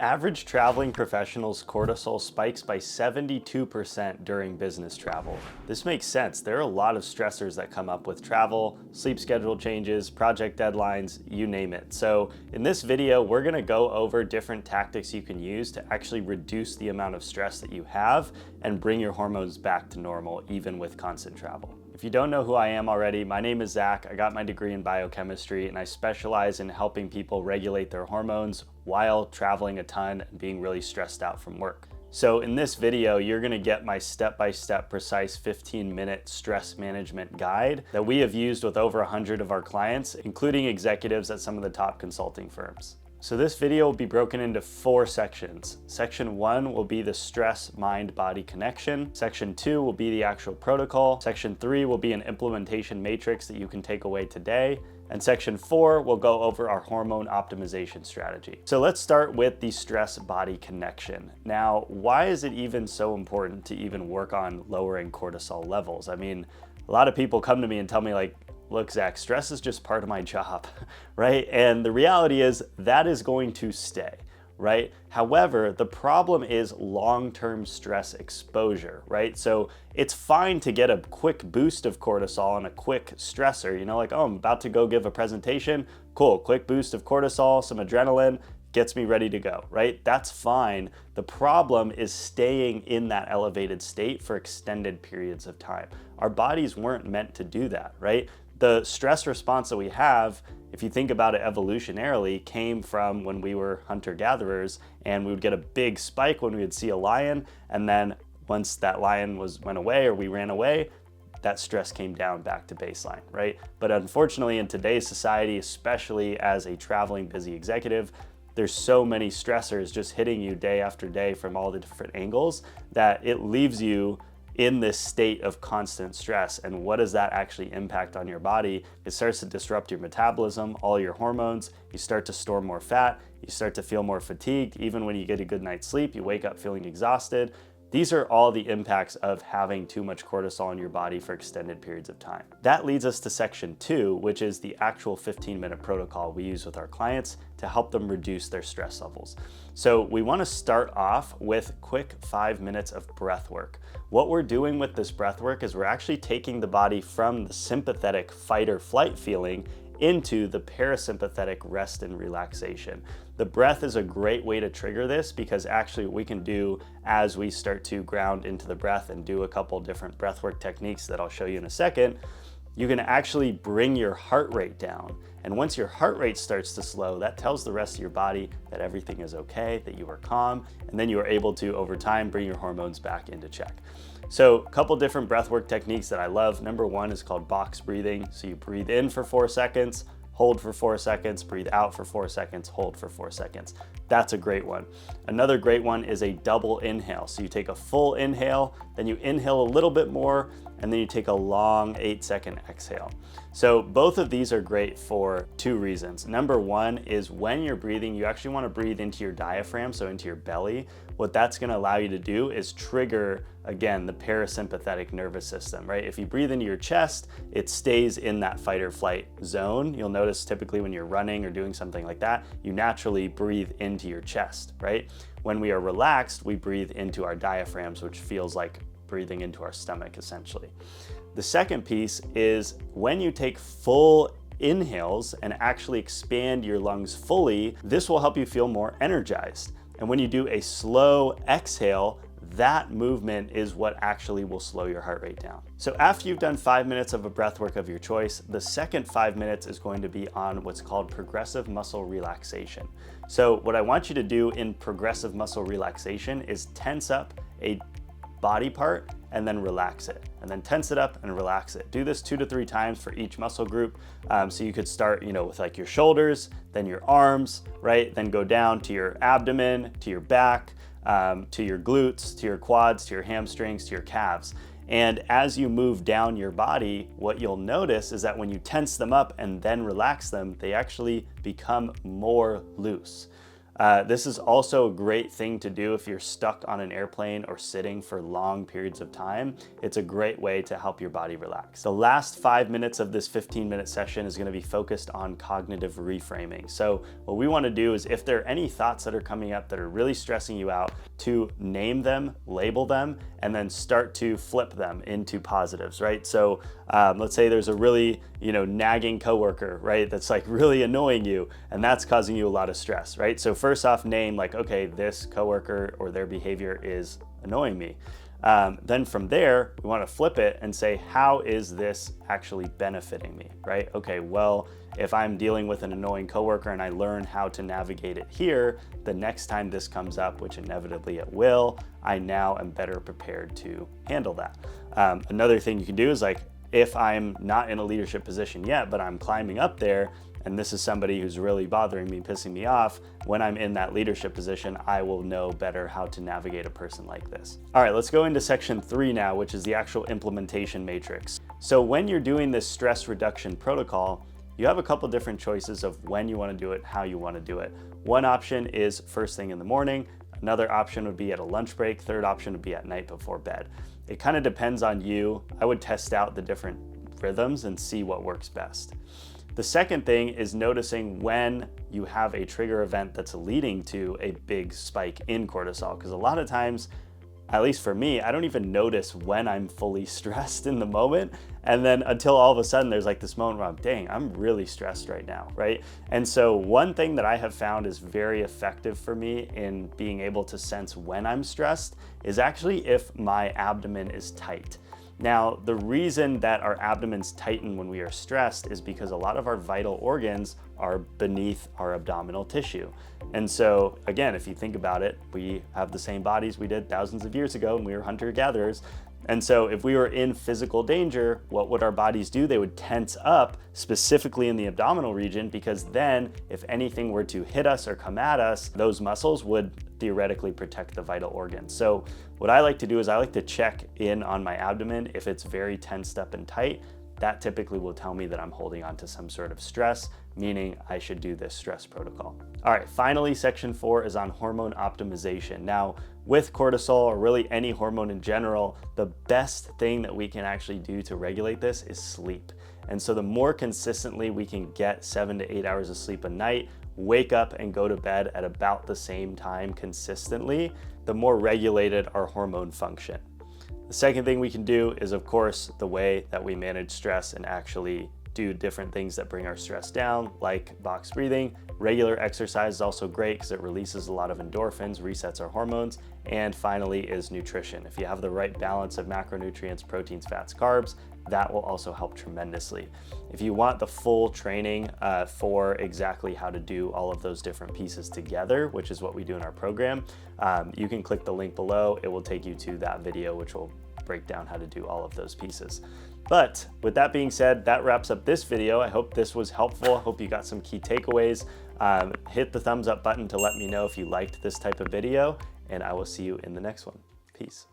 average traveling professional's cortisol spikes by 72% during business travel. This makes sense. There are a lot of stressors that come up with travel, sleep schedule changes, project deadlines, you name it. So in this video, we're gonna go over different tactics you can use to actually reduce the amount of stress that you have and bring your hormones back to normal, even with constant travel. If you don't know who I am already, my name is Zach. I got my degree in biochemistry and I specialize in helping people regulate their hormones while traveling a ton and being really stressed out from work. So in this video, you're gonna get my step-by-step precise 15-minute stress management guide that we have used with over 100 of our clients, including executives at some of the top consulting firms. So this video will be broken into 4 sections. Section 1 will be the stress mind-body connection. Section 2 will be the actual protocol. Section 3 will be an implementation matrix that you can take away today. And section 4 will go over our hormone optimization strategy. So let's start with the stress body connection. Now, why is it even so important to even work on lowering cortisol levels? I mean, a lot of people come to me and tell me like, look, Zach, stress is just part of my job, right? And the reality is that is going to stay, right? However, the problem is long-term stress exposure, right? So it's fine to get a quick boost of cortisol and a quick stressor, you know, like, oh, I'm about to go give a presentation. Cool, quick boost of cortisol, some adrenaline, gets me ready to go, right? That's fine. The problem is staying in that elevated state for extended periods of time. Our bodies weren't meant to do that, right? The stress response that we have, if you think about it evolutionarily, came from when we were hunter-gatherers and we would get a big spike when we would see a lion, and then once that lion went away or we ran away, that stress came down back to baseline, right? But unfortunately in today's society, especially as a traveling busy executive, there's so many stressors just hitting you day after day from all the different angles that it leaves you in this state of constant stress. And what does that actually impact on your body? It starts to disrupt your metabolism, all your hormones. You start to store more fat. You start to feel more fatigued. Even when you get a good night's sleep, you wake up feeling exhausted. These are all the impacts of having too much cortisol in your body for extended periods of time. That leads us to section 2, which is the actual 15-minute protocol we use with our clients to help them reduce their stress levels. So we want to start off with quick 5 minutes of breath work. What we're doing with this breath work is we're actually taking the body from the sympathetic fight or flight feeling into the parasympathetic rest and relaxation. The breath is a great way to trigger this because actually what we can do as we start to ground into the breath and do a couple different breathwork techniques that I'll show you in a second, you can actually bring your heart rate down. And once your heart rate starts to slow, that tells the rest of your body that everything is okay, that you are calm, and then you are able to, over time, bring your hormones back into check. So a couple different breathwork techniques that I love. Number 1 is called box breathing. So you breathe in for 4 seconds, hold for 4 seconds, breathe out for 4 seconds, hold for 4 seconds. That's a great one. Another great one is a double inhale. So you take a full inhale, then you inhale a little bit more, and then you take a long 8-second exhale. So both of these are great for 2 reasons. Number 1 is when you're breathing, you actually want to breathe into your diaphragm, so into your belly. What that's going to allow you to do is trigger, again, the parasympathetic nervous system, right? If you breathe into your chest, it stays in that fight or flight zone. You'll notice typically when you're running or doing something like that, you naturally breathe into your chest, right? When we are relaxed, we breathe into our diaphragms, which feels like breathing into our stomach essentially. The second piece is when you take full inhales and actually expand your lungs fully, this will help you feel more energized. And when you do a slow exhale, that movement is what actually will slow your heart rate down. So after you've done 5 minutes of a breath work of your choice, the second 5 minutes is going to be on what's called progressive muscle relaxation. So what I want you to do in progressive muscle relaxation is tense up a body part and then relax it, and then tense it up and relax it. Do this 2 to 3 times for each muscle group. So you could start, with like your shoulders, then your arms, right? Then go down to your abdomen, to your back, to your glutes, to your quads, to your hamstrings, to your calves. And as you move down your body, what you'll notice is that when you tense them up and then relax them, they actually become more loose. This is also a great thing to do if you're stuck on an airplane or sitting for long periods of time. It's a great way to help your body relax. The last 5 minutes of this 15-minute session is going to be focused on cognitive reframing. So what we want to do is, if there are any thoughts that are coming up that are really stressing you out, to name them, label them, and then start to flip them into positives, right? So let's say there's a really, nagging coworker, right? That's like really annoying you, and that's causing you a lot of stress, right? So first off, name like, okay, this coworker or their behavior is annoying me. Then from there, we want to flip it and say, how is this actually benefiting me, right? Okay, well, if I'm dealing with an annoying coworker and I learn how to navigate it here, the next time this comes up, which inevitably it will, I now am better prepared to handle that. Another thing you can do is, like, if I'm not in a leadership position yet, but I'm climbing up there, and this is somebody who's really bothering me, pissing me off, when I'm in that leadership position, I will know better how to navigate a person like this. All right, let's go into section 3 now, which is the actual implementation matrix. So when you're doing this stress reduction protocol, you have a couple different choices of when you want to do it, how you want to do it. One option is first thing in the morning. Another option would be at a lunch break. Third option would be at night before bed. It kind of depends on you. I would test out the different rhythms and see what works best. The second thing is noticing when you have a trigger event that's leading to a big spike in cortisol, because a lot of times, at least for me, I don't even notice when I'm fully stressed in the moment. And then until all of a sudden there's like this moment where dang, I'm really stressed right now, right? And so one thing that I have found is very effective for me in being able to sense when I'm stressed is actually if my abdomen is tight. Now, the reason that our abdomens tighten when we are stressed is because a lot of our vital organs are beneath our abdominal tissue. And so again, if you think about it, we have the same bodies we did thousands of years ago when we were hunter-gatherers. And so if we were in physical danger, what would our bodies do? They would tense up specifically in the abdominal region, because then if anything were to hit us or come at us, those muscles would theoretically protect the vital organs. So what I like to do is I like to check in on my abdomen. If it's very tensed up and tight, that typically will tell me that I'm holding on to some sort of stress, meaning I should do this stress protocol. All right, finally, section 4 is on hormone optimization. Now, with cortisol, or really any hormone in general, the best thing that we can actually do to regulate this is sleep. And so the more consistently we can get 7 to 8 hours of sleep a night, wake up and go to bed at about the same time consistently, the more regulated our hormone function. The second thing we can do is, of course, the way that we manage stress and actually do different things that bring our stress down, like box breathing. Regular exercise is also great because it releases a lot of endorphins, resets our hormones. And finally is nutrition. If you have the right balance of macronutrients, proteins, fats, carbs, that will also help tremendously. If you want the full training for exactly how to do all of those different pieces together, which is what we do in our program, you can click the link below. It will take you to that video, which will break down how to do all of those pieces. But with that being said, that wraps up this video. I hope this was helpful. I hope you got some key takeaways. Hit the thumbs up button to let me know if you liked this type of video, and I will see you in the next one. Peace.